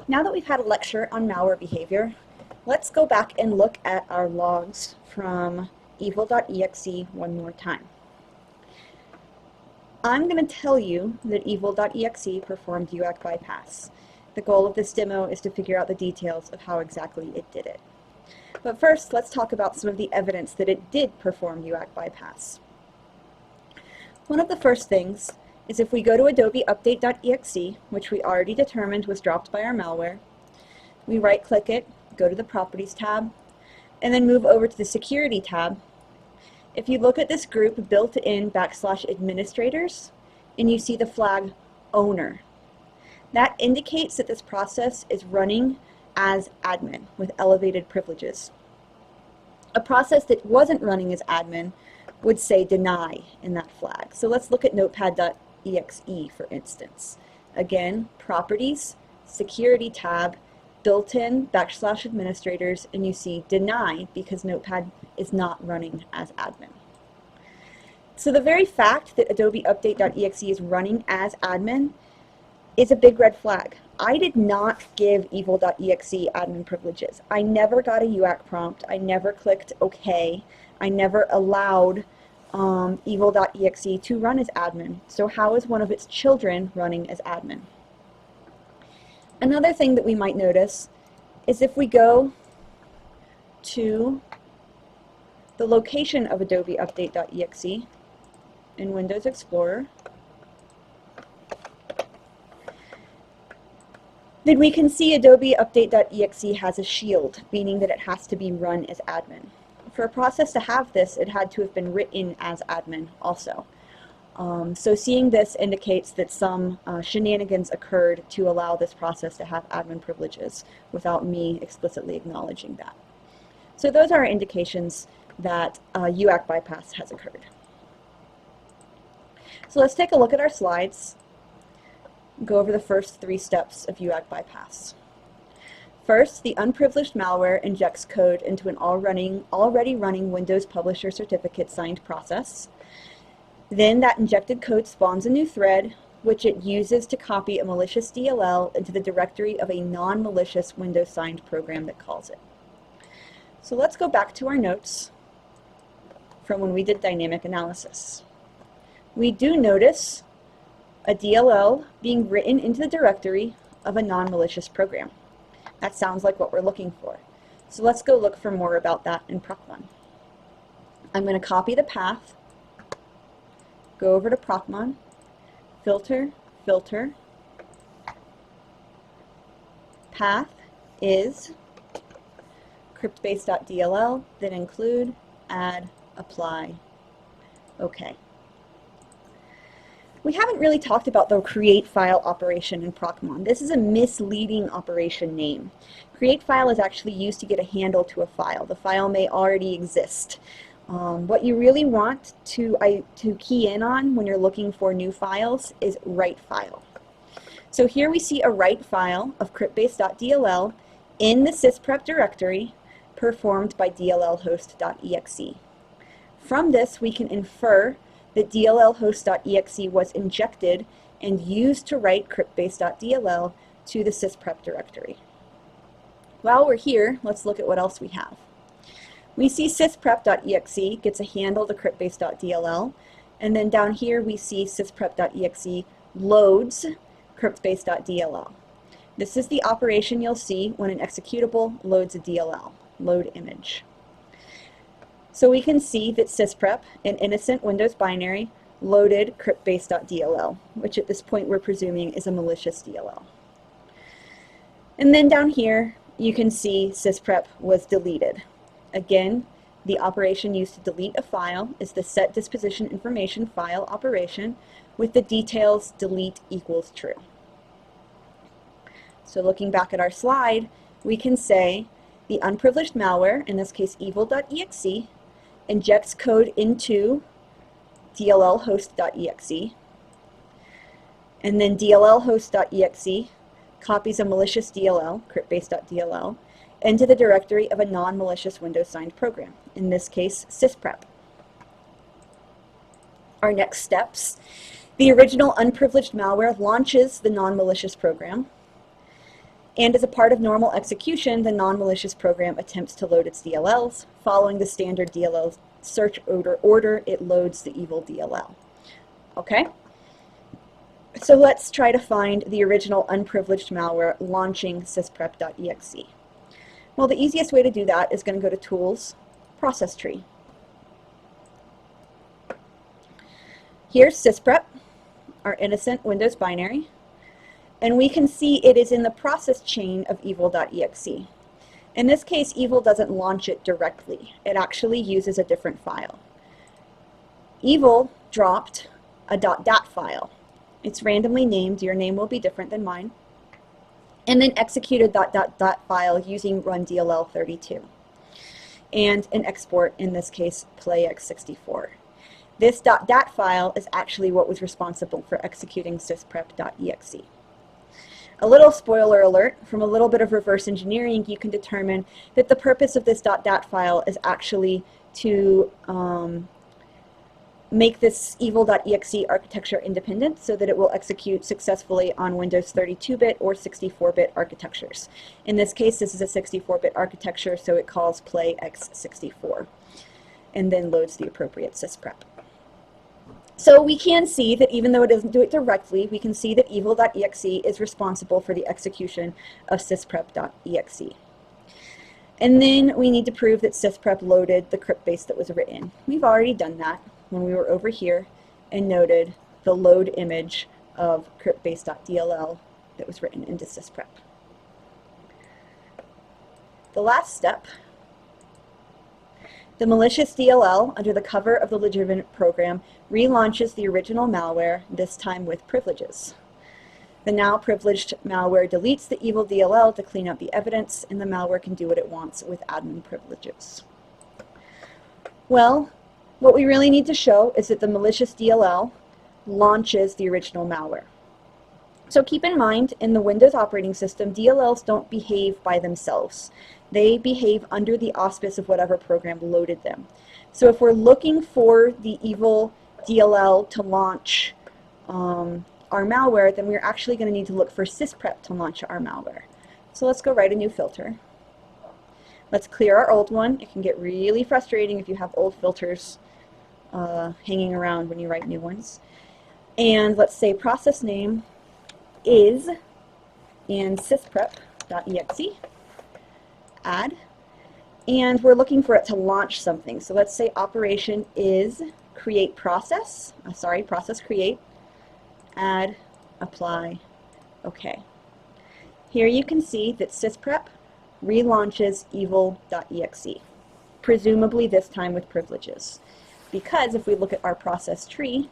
Now that we've had a lecture on malware behavior, let's go back and look at our logs from evil.exe one more time. I'm going to tell you that evil.exe performed UAC bypass. The goal of this demo is to figure out the details of how exactly it did it. But first, let's talk about some of the evidence that it did perform UAC bypass. One of the first things is if we go to Adobe Update.exe, which we already determined was dropped by our malware, we right-click it, go to the Properties tab, and then move over to the Security tab. If you look at this group built-in /administrators, and you see the flag owner, that indicates that this process is running as admin with elevated privileges. A process that wasn't running as admin would say deny in that flag. So let's look at notepad.exe for instance. Again, Properties, Security tab, built-in /administrators, and you see deny because Notepad is not running as admin. So the very fact that Adobe Update.exe is running as admin is a big red flag. I did not give evil.exe admin privileges. I never got a UAC prompt. I never clicked OK. I never allowed evil.exe to run as admin. So how is one of its children running as admin? Another thing that we might notice is if we go to the location of Adobe Update.exe in Windows Explorer, then we can see Adobe Update.exe has a shield, meaning that it has to be run as admin. For a process to have this, it had to have been written as admin also. So seeing this indicates that some shenanigans occurred to allow this process to have admin privileges without me explicitly acknowledging that. So those are indications that UAC bypass has occurred. So let's take a look at our slides, go over the first 3 steps of UAC bypass. First, the unprivileged malware injects code into an already running Windows Publisher Certificate signed process. Then that injected code spawns a new thread, which it uses to copy a malicious DLL into the directory of a non-malicious Windows signed program that calls it. So let's go back to our notes from when we did dynamic analysis. We do notice a DLL being written into the directory of a non-malicious program. That sounds like what we're looking for. So let's go look for more about that in Procmon. I'm going to copy the path, go over to Procmon, filter, filter, path is cryptbase.dll, then include, add, apply, OK. We haven't really talked about the create file operation in Procmon. This is a misleading operation name. Create file is actually used to get a handle to a file. The file may already exist. What you really want to key in on when you're looking for new files is write file. So here we see a write file of cryptbase.dll in the sysprep directory performed by dllhost.exe. From this we can infer that dllhost.exe was injected and used to write cryptbase.dll to the sysprep directory. While we're here, let's look at what else we have. We see sysprep.exe gets a handle to cryptbase.dll, and then down here we see sysprep.exe loads cryptbase.dll. This is the operation you'll see when an executable loads a DLL, load image. So we can see that sysprep, an innocent Windows binary, loaded cryptbase.dll, which at this point we're presuming is a malicious DLL. And then down here you can see sysprep was deleted. Again, the operation used to delete a file is the set disposition information file operation with the details delete equals true. So looking back at our slide, we can say the unprivileged malware, in this case evil.exe, injects code into dllhost.exe, and then dllhost.exe copies a malicious DLL, cryptbase.dll, into the directory of a non-malicious Windows signed program, in this case sysprep. Our next steps: the original unprivileged malware launches the non-malicious program. And as a part of normal execution, the non-malicious program attempts to load its DLLs. Following the standard DLL search order, it loads the evil DLL. Okay? So let's try to find the original unprivileged malware launching sysprep.exe. Well, the easiest way to do that is going to go to Tools, Process Tree. Here's sysprep, our innocent Windows binary, and we can see it is in the process chain of evil.exe. In this case, evil doesn't launch it directly. It actually uses a different file. Evil dropped a .dat file. It's randomly named. Your name will be different than mine. And then executed that file using run-dll32 and an export, in this case, playx64. This .dat file is actually what was responsible for executing sysprep.exe. A little spoiler alert, from a little bit of reverse engineering, you can determine that the purpose of this .dat file is actually to make this evil.exe architecture independent so that it will execute successfully on Windows 32-bit or 64-bit architectures. In this case, this is a 64-bit architecture, so it calls playx64 and then loads the appropriate sysprep. So we can see that even though it doesn't do it directly, we can see that evil.exe is responsible for the execution of sysprep.exe. And then we need to prove that sysprep loaded the crypt base that was written. We've already done that when we were over here and noted the load image of cryptbase.dll that was written into sysprep. The last step, the malicious DLL, under the cover of the legitimate program, relaunches the original malware, this time with privileges. The now privileged malware deletes the evil DLL to clean up the evidence, and the malware can do what it wants with admin privileges. Well, what we really need to show is that the malicious DLL launches the original malware. So keep in mind, in the Windows operating system, DLLs don't behave by themselves. They behave under the auspice of whatever program loaded them. So if we're looking for the evil DLL to launch our malware, then we're actually going to need to look for sysprep to launch our malware. So let's go write a new filter. Let's clear our old one. It can get really frustrating if you have old filters hanging around when you write new ones. And let's say process name is in sysprep.exe, add, and we're looking for it to launch something. So let's say operation is create process, process create, add, apply, OK. Here you can see that sysprep relaunches evil.exe, presumably this time with privileges. Because if we look at our process tree,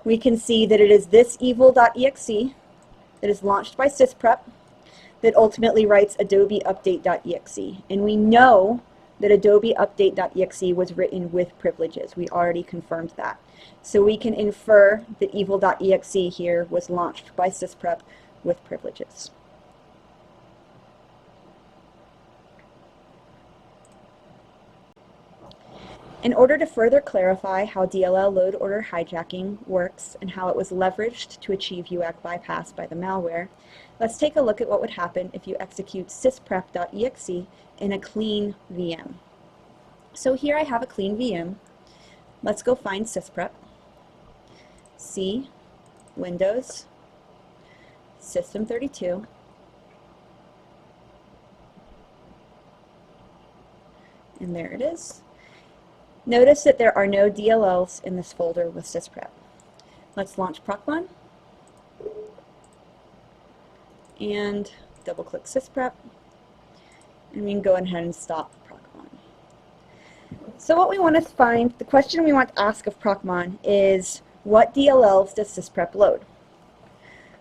we can see that it is this evil.exe that is launched by sysprep that ultimately writes adobe update.exe. And we know that adobe update.exe was written with privileges. We already confirmed that. So we can infer that evil.exe here was launched by sysprep with privileges. In order to further clarify how DLL load order hijacking works and how it was leveraged to achieve UAC bypass by the malware, let's take a look at what would happen if you execute sysprep.exe in a clean VM. So here I have a clean VM. Let's go find sysprep. C, Windows, System32. And there it is. Notice that there are no DLLs in this folder with sysprep. Let's launch procmon and double-click sysprep, and we can go ahead and stop procmon. So what we want to find, the question we want to ask of procmon is, what DLLs does sysprep load?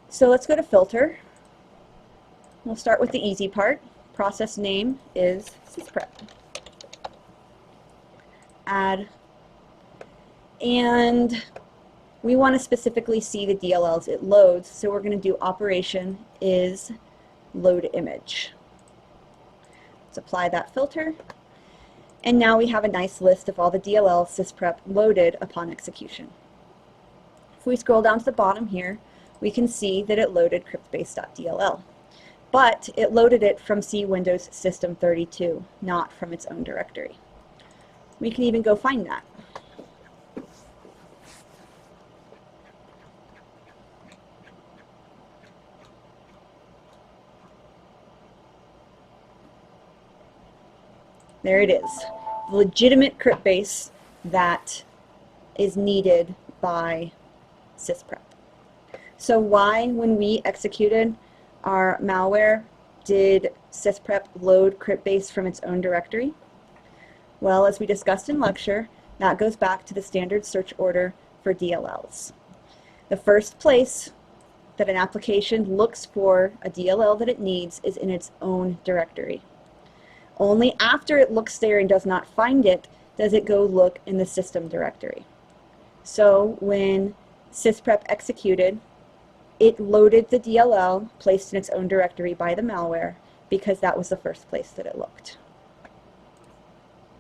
So let's go to filter. We'll start with the easy part. Process name is sysprep. Add, and we want to specifically see the DLLs it loads, so we're going to do operation is load image. Let's apply that filter, and now we have a nice list of all the DLLs sysprep loaded upon execution. If we scroll down to the bottom here, we can see that it loaded cryptbase.dll. But it loaded it from C Windows System 32, not from its own directory. We can even go find that. There it is, the legitimate cryptbase that is needed by sysprep. So why, when we executed our malware, did sysprep load cryptbase from its own directory? Well, as we discussed in lecture, that goes back to the standard search order for DLLs. The first place that an application looks for a DLL that it needs is in its own directory. Only after it looks there and does not find it does it go look in the system directory. So when sysprep executed, it loaded the DLL placed in its own directory by the malware because that was the first place that it looked.